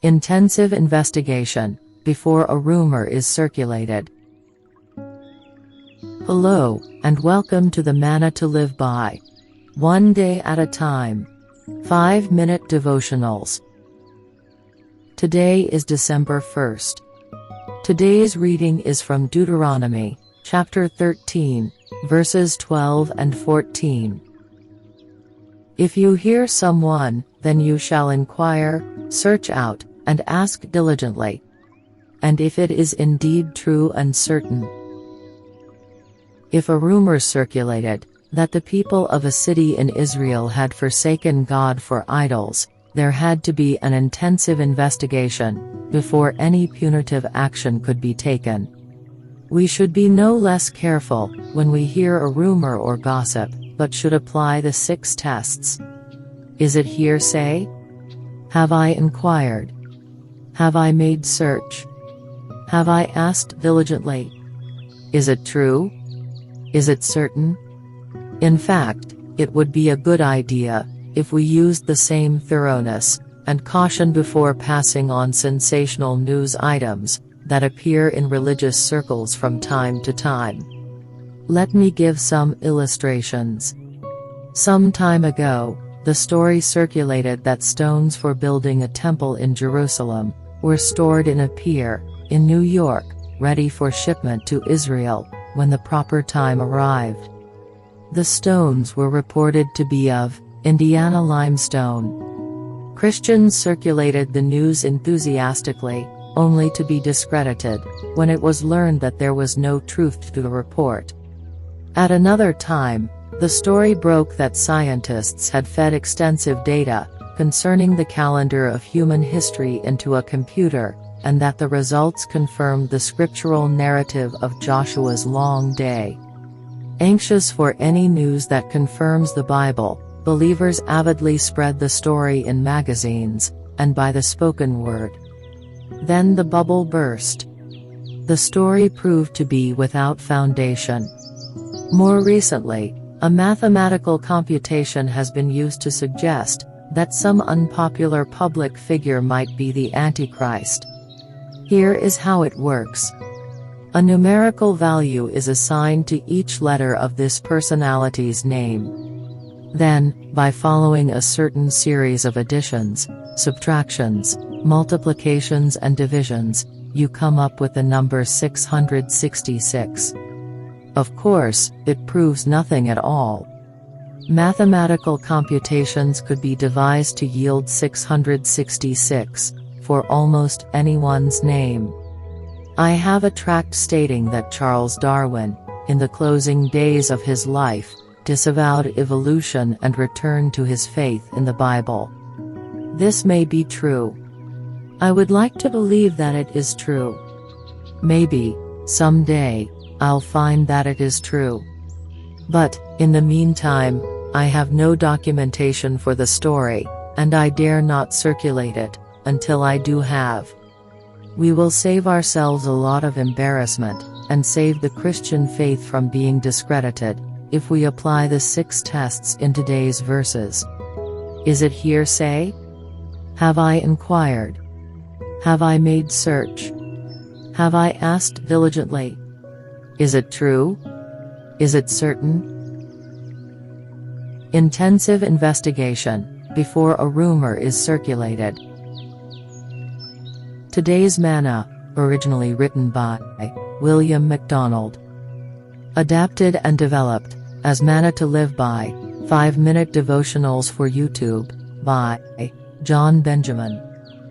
Intensive investigation, before a rumor is circulated. Hello, and welcome to the Manna-to-live-by. One day at a time. 5-minute devotionals. Today is December 1st. Today's reading is from Deuteronomy, chapter 13, verses 12 and 14. If you hear someone, then you shall inquire, search out, and ask diligently. And if it is indeed true and certain. If a rumor circulated, that the people of a city in Israel had forsaken God for idols, there had to be an intensive investigation, before any punitive action could be taken. We should be no less careful, when we hear a rumor or gossip, but should apply the 6 tests. Is it hearsay? Have I inquired? Have I made search? Have I asked diligently? Is it true? Is it certain? In fact, it would be a good idea, if we used the same thoroughness and caution before passing on sensational news items that appear in religious circles from time to time. Let me give some illustrations. Some time ago, the story circulated that stones for building a temple in Jerusalem were stored in a pier in New York, ready for shipment to Israel when the proper time arrived. The stones were reported to be of Indiana limestone. Christians circulated the news enthusiastically, only to be discredited when it was learned that there was no truth to the report. At another time, the story broke that scientists had fed extensive data concerning the calendar of human history into a computer, and that the results confirmed the scriptural narrative of Joshua's long day. Anxious for any news that confirms the Bible, believers avidly spread the story in magazines, and by the spoken word. Then the bubble burst. The story proved to be without foundation. More recently, a mathematical computation has been used to suggest that some unpopular public figure might be the Antichrist. Here is how it works. A numerical value is assigned to each letter of this personality's name. Then, by following a certain series of additions, subtractions, multiplications and divisions, you come up with the number 666. Of course, it proves nothing at all. Mathematical computations could be devised to yield 666, for almost anyone's name. I have a tract stating that Charles Darwin, in the closing days of his life, disavowed evolution and returned to his faith in the Bible. This may be true. I would like to believe that it is true. Maybe, someday, I'll find that it is true. But, in the meantime, I have no documentation for the story, and I dare not circulate it, until I do have. We will save ourselves a lot of embarrassment, and save the Christian faith from being discredited, if we apply the 6 tests in today's verses. Is it hearsay? Have I inquired? Have I made search? Have I asked diligently? Is it true? Is it certain? Intensive investigation, before a rumor is circulated. Today's Manna, originally written by William MacDonald. Adapted and developed as Manna-to-live-by, 5-minute devotionals for YouTube, by John Benjamin.